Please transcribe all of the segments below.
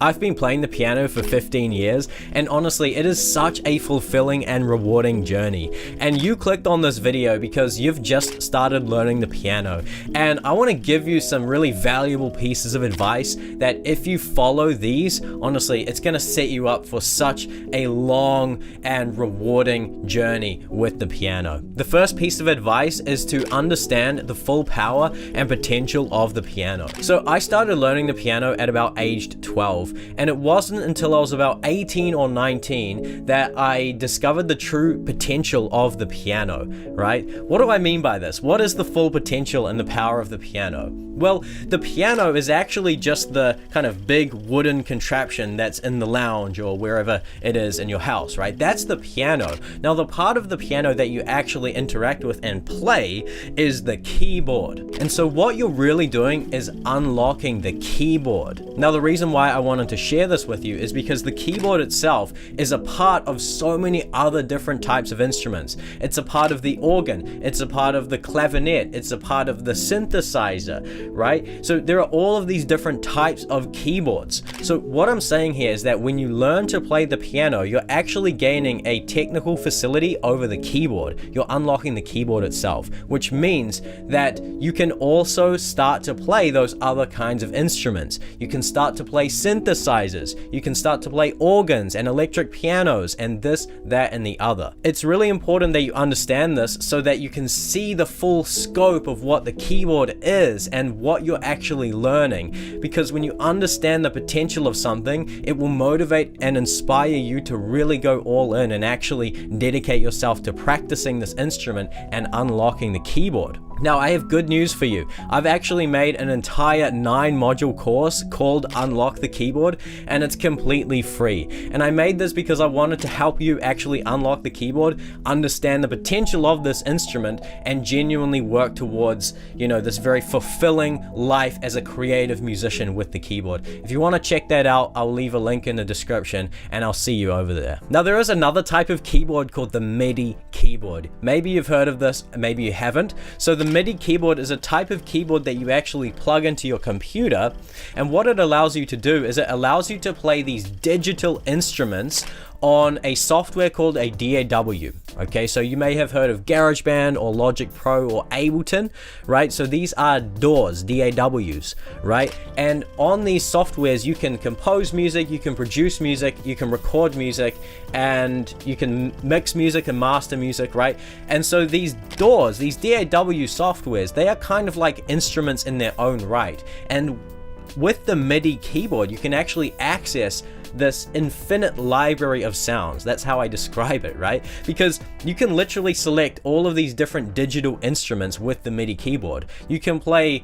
I've been playing the piano for 15 years, and honestly, it is such a fulfilling and rewarding journey. And you clicked on this video because you've just started learning the piano. And I want to give you some really valuable pieces of advice that if you follow these, honestly, it's going to set you up for such a long and rewarding journey with the piano. The first piece of advice is to understand the full power and potential of the piano. So I started learning the piano at about age 12. And it wasn't until I was about 18 or 19 that I discovered the true potential of the piano, right? What do I mean by this? What is the full potential and the power of the piano? Well, the piano is actually just the kind of big wooden contraption that's in the lounge or wherever it is in your house, right? That's the piano. Now, the part of the piano that you actually interact with and play is the keyboard. And so what you're really doing is unlocking the keyboard. Now, the reason why I wanted to share this with you is because the keyboard itself is a part of so many other different types of instruments. It's a part of the organ, it's a part of the clavinet, it's a part of the synthesizer, right? So there are all of these different types of keyboards. So what I'm saying here is that when you learn to play the piano, you're actually gaining a technical facility over the keyboard. You're unlocking the keyboard itself, which means that you can also start to play those other kinds of instruments. You can start to play synthesizers, you can start to play organs and electric pianos and this, that, and the other. It's really important that you understand this so that you can see the full scope of what the keyboard is and what you're actually learning. Because when you understand the potential of something, it will motivate and inspire you to really go all in and actually dedicate yourself to practicing this instrument and unlocking the keyboard. Now, I have good news for you. I've actually made an entire 9-module course called Unlock the Keyboard, and it's completely free. And I made this because I wanted to help you actually unlock the keyboard, understand the potential of this instrument, and genuinely work towards, this very fulfilling life as a creative musician with the keyboard. If you want to check that out, I'll leave a link in the description, and I'll see you over there. Now, there is another type of keyboard called the MIDI keyboard. Maybe you've heard of this, maybe you haven't. So the MIDI keyboard is a type of keyboard that you actually plug into your computer, and what it allows you to do is it allows you to play these digital instruments on a software called a DAW. Okay, so you may have heard of GarageBand or Logic Pro or Ableton, right? So these are DAWs, right? And on these softwares, you can compose music, you can produce music, you can record music, and you can mix music and master music, right? And so these DAWs, these DAW softwares, they are kind of like instruments in their own right. And with the MIDI keyboard, you can actually access this infinite library of sounds. That's how I describe it, right? Because you can literally select all of these different digital instruments with the MIDI keyboard. You can play,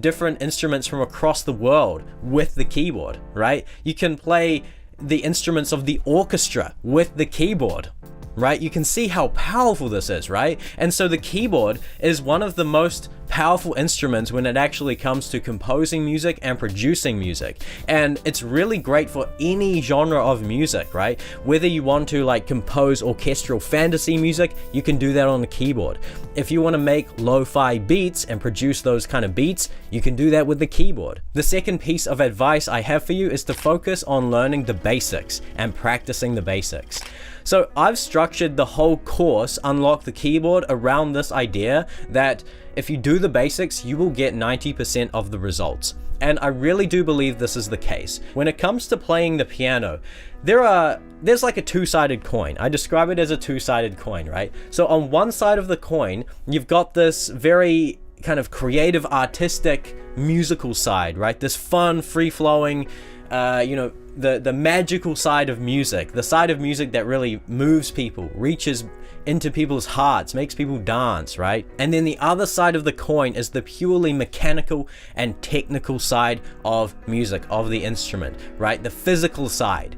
different instruments from across the world with the keyboard, right? You can play the instruments of the orchestra with the keyboard, right? You can see how powerful this is, right? And so the keyboard is one of the most powerful instruments when it actually comes to composing music and producing music. And it's really great for any genre of music, right? Whether you want to compose orchestral fantasy music, you can do that on the keyboard. If you want to make lo-fi beats and produce those kind of beats, you can do that with the keyboard. The second piece of advice I have for you is to focus on learning the basics and practicing the basics. So I've structured the whole course, Unlock the Keyboard, around this idea that if you do the basics, you will get 90% of the results. And I really do believe this is the case. When it comes to playing the piano, there's like a two-sided coin. I describe it as a two-sided coin, right? So on one side of the coin, you've got this very kind of creative, artistic, musical side, right? This fun, free-flowing, the magical side of music, the side of music that really moves people, reaches into people's hearts, makes people dance, right? And then the other side of the coin is the purely mechanical and technical side of music, of the instrument, right? The physical side.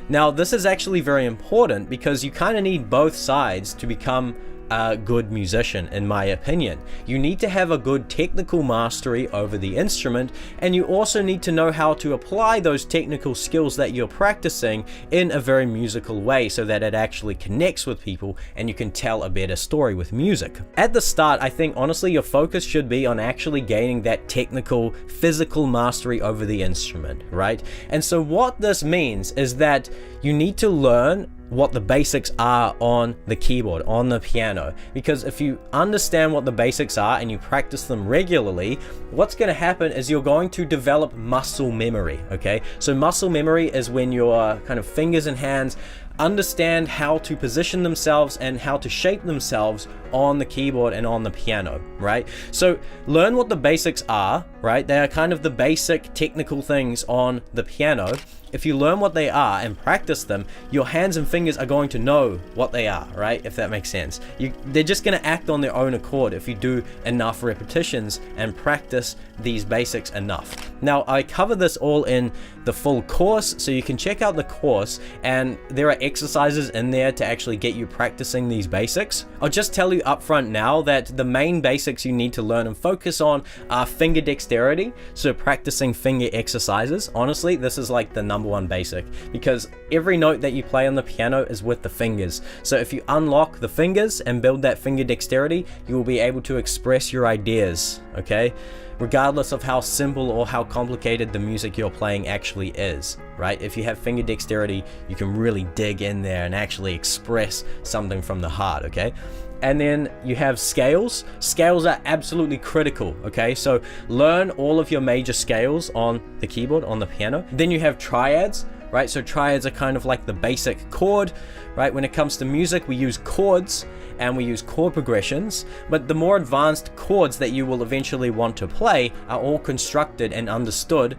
Now, this is actually very important because you kind of need both sides to become a good musician, in my opinion. You need to have a good technical mastery over the instrument, and you also need to know how to apply those technical skills that you're practicing in a very musical way so that it actually connects with people and you can tell a better story with music. At the start, I think honestly your focus should be on actually gaining that technical, physical mastery over the instrument, right? And so what this means is that you need to learn what the basics are on the keyboard, on the piano, because if you understand what the basics are and you practice them regularly, what's going to happen is you're going to develop muscle memory. Okay, so muscle memory is when your kind of fingers and hands understand how to position themselves and how to shape themselves on the keyboard and on the piano, right? So learn what the basics are, right? They are kind of the basic technical things on the piano. If you learn what they are and practice them, your hands and fingers are going to know what they are, right? If that makes sense. They're just going to act on their own accord if you do enough repetitions and practice these basics enough. Now, I cover this all in the full course, so you can check out the course, and there are exercises in there to actually get you practicing these basics. I'll just tell you up front now that the main basics you need to learn and focus on are finger dexterity, so practicing finger exercises. Honestly, this is like the number one basic, because every note that you play on the piano is with the fingers. So if you unlock the fingers and build that finger dexterity, you will be able to express your ideas, okay? Regardless of how simple or how complicated the music you're playing actually is, right? If you have finger dexterity, you can really dig in there and actually express something from the heart, okay? And then you have scales. Scales are absolutely critical, okay? So learn all of your major scales on the keyboard, on the piano. Then you have triads, right? So triads are kind of like the basic chord, right? When it comes to music, we use chords and we use chord progressions, but the more advanced chords that you will eventually want to play are all constructed and understood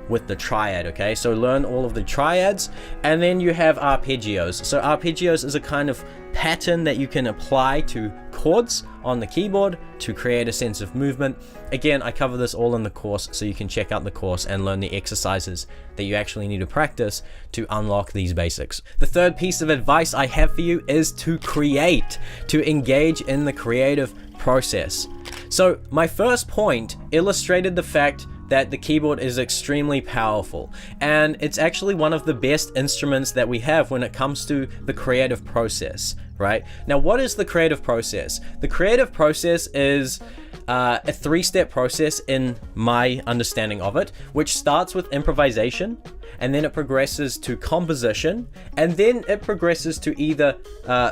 with the triad, okay? So learn all of the triads, and then you have arpeggios. So arpeggios is a kind of pattern that you can apply to chords on the keyboard to create a sense of movement. Again, I cover this all in the course, so you can check out the course and learn the exercises that you actually need to practice to unlock these basics. The third piece of advice I have for you is to create, to engage in the creative process. So my first point illustrated the fact that the keyboard is extremely powerful, and it's actually one of the best instruments that we have when it comes to the creative process, right? Now, what is the creative process? The creative process is a three-step process in my understanding of it, which starts with improvisation, and then it progresses to composition, and then it progresses to either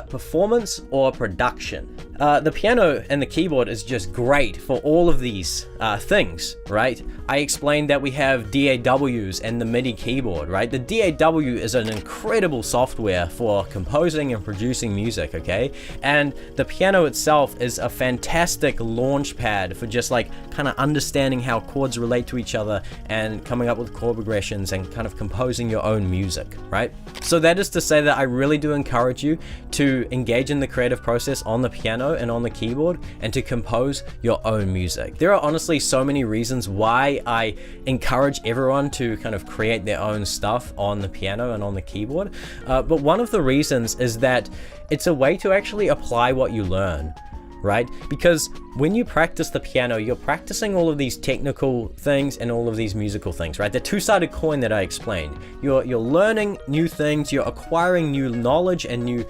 performance or production. The piano and the keyboard is just great for all of these things, right? I explained that we have DAWs and the MIDI keyboard, right? The DAW is an incredible software for composing and producing music, okay? And the piano itself is a fantastic launch pad for just like kind of understanding how chords relate to each other and coming up with chord progressions and kind of composing your own music, right? So that is to say that I really do encourage you to engage in the creative process on the piano and on the keyboard and to compose your own music. There are honestly so many reasons why I encourage everyone to kind of create their own stuff on the piano and on the keyboard. But one of the reasons is that it's a way to actually apply what you learn, right? Because when you practice the piano, you're practicing all of these technical things and all of these musical things, right? The two-sided coin that I explained. You're learning new things, you're acquiring new knowledge and new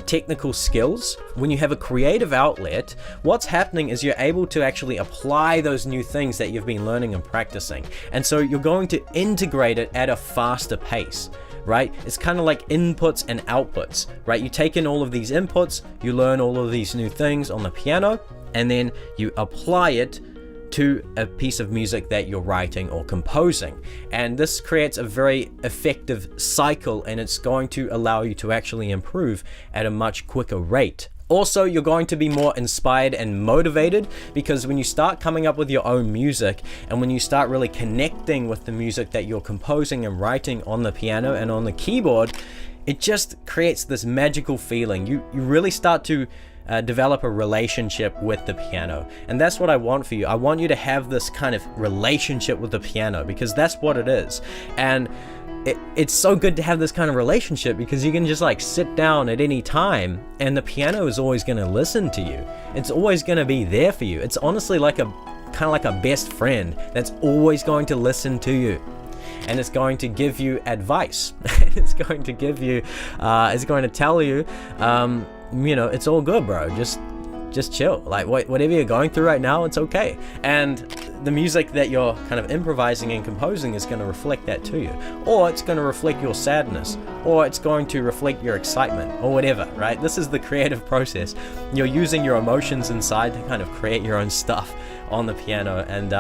technical skills. When you have a creative outlet, what's happening is you're able to actually apply those new things that you've been learning and practicing. And so you're going to integrate it at a faster pace, right? It's kind of like inputs and outputs, right? You take in all of these inputs, you learn all of these new things on the piano, and then you apply it to a piece of music that you're writing or composing. And this creates a very effective cycle, and it's going to allow you to actually improve at a much quicker rate. Also, you're going to be more inspired and motivated, because when you start coming up with your own music and when you start really connecting with the music that you're composing and writing on the piano and on the keyboard, it just creates this magical feeling. You really start to develop a relationship with the piano, and that's what I want for you. I want you to have this kind of relationship with the piano, because that's what it is. And it's so good to have this kind of relationship because you can just like sit down at any time and the piano is always going to listen to you. It's always going to be there for you. It's honestly like a kind of like a best friend that's always going to listen to you. And it's going to give you advice. It's going to give you, it's going to tell you, you know, it's all good, bro. Just chill. Like whatever you're going through right now, it's okay. And the music that you're kind of improvising and composing is going to reflect that to you, or it's going to reflect your sadness, or it's going to reflect your excitement, or whatever, right? This is the creative process. You're using your emotions inside to kind of create your own stuff on the piano. And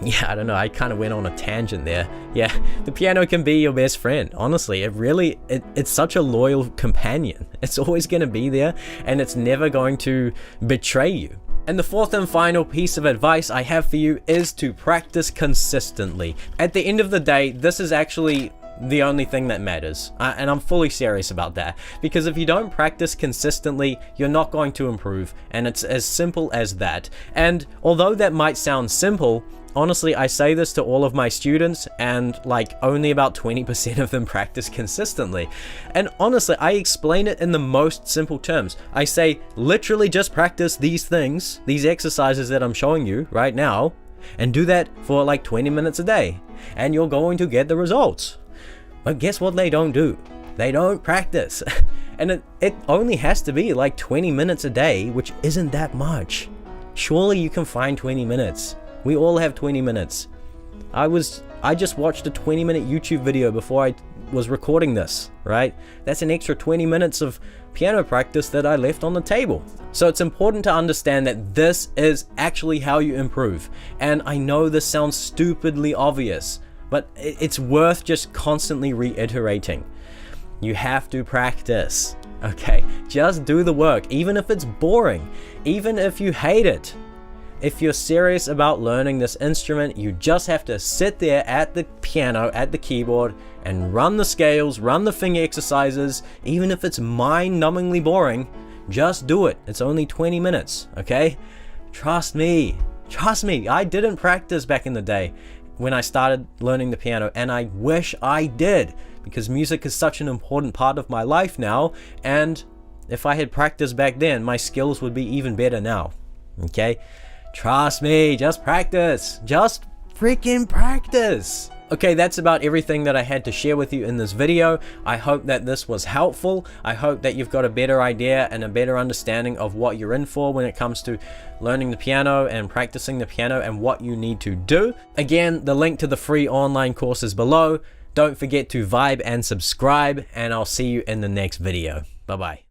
yeah, I don't know, I kind of went on a tangent there. Yeah, the piano can be your best friend. Honestly, it's such a loyal companion. It's always going to be there, and it's never going to betray you. And the fourth and final piece of advice I have for you is to practice consistently. At the end of the day, this is actually the only thing that matters, and I'm fully serious about that, because if you don't practice consistently, you're not going to improve, and it's as simple as that. And although that might sound simple, honestly, I say this to all of my students, and like only about 20% of them practice consistently. And honestly, I explain it in the most simple terms. I say, literally just practice these things, these exercises that I'm showing you right now, and do that for like 20 minutes a day, and you're going to get the results. But guess what they don't do? They don't practice. And it only has to be like 20 minutes a day, which isn't that much. Surely you can find 20 minutes. We all have 20 minutes. I just watched a 20-minute YouTube video before I was recording this, right? That's an extra 20 minutes of piano practice that I left on the table. So it's important to understand that this is actually how you improve. And I know this sounds stupidly obvious, but it's worth just constantly reiterating. You have to practice, okay? Just do the work, even if it's boring, even if you hate it. If you're serious about learning this instrument, you just have to sit there at the piano, at the keyboard, and run the scales, run the finger exercises. Even if it's mind-numbingly boring, just do it. It's only 20 minutes, okay? Trust me. Trust me. I didn't practice back in the day when I started learning the piano, and I wish I did, because music is such an important part of my life now, and if I had practiced back then, my skills would be even better now, okay? Trust me, just practice. Just freaking practice. Okay, that's about everything that I had to share with you in this video. I hope that this was helpful. I hope that you've got a better idea and a better understanding of what you're in for when it comes to learning the piano and practicing the piano and what you need to do. Again, the link to the free online course is below. Don't forget to vibe and subscribe, and I'll see you in the next video. Bye-bye.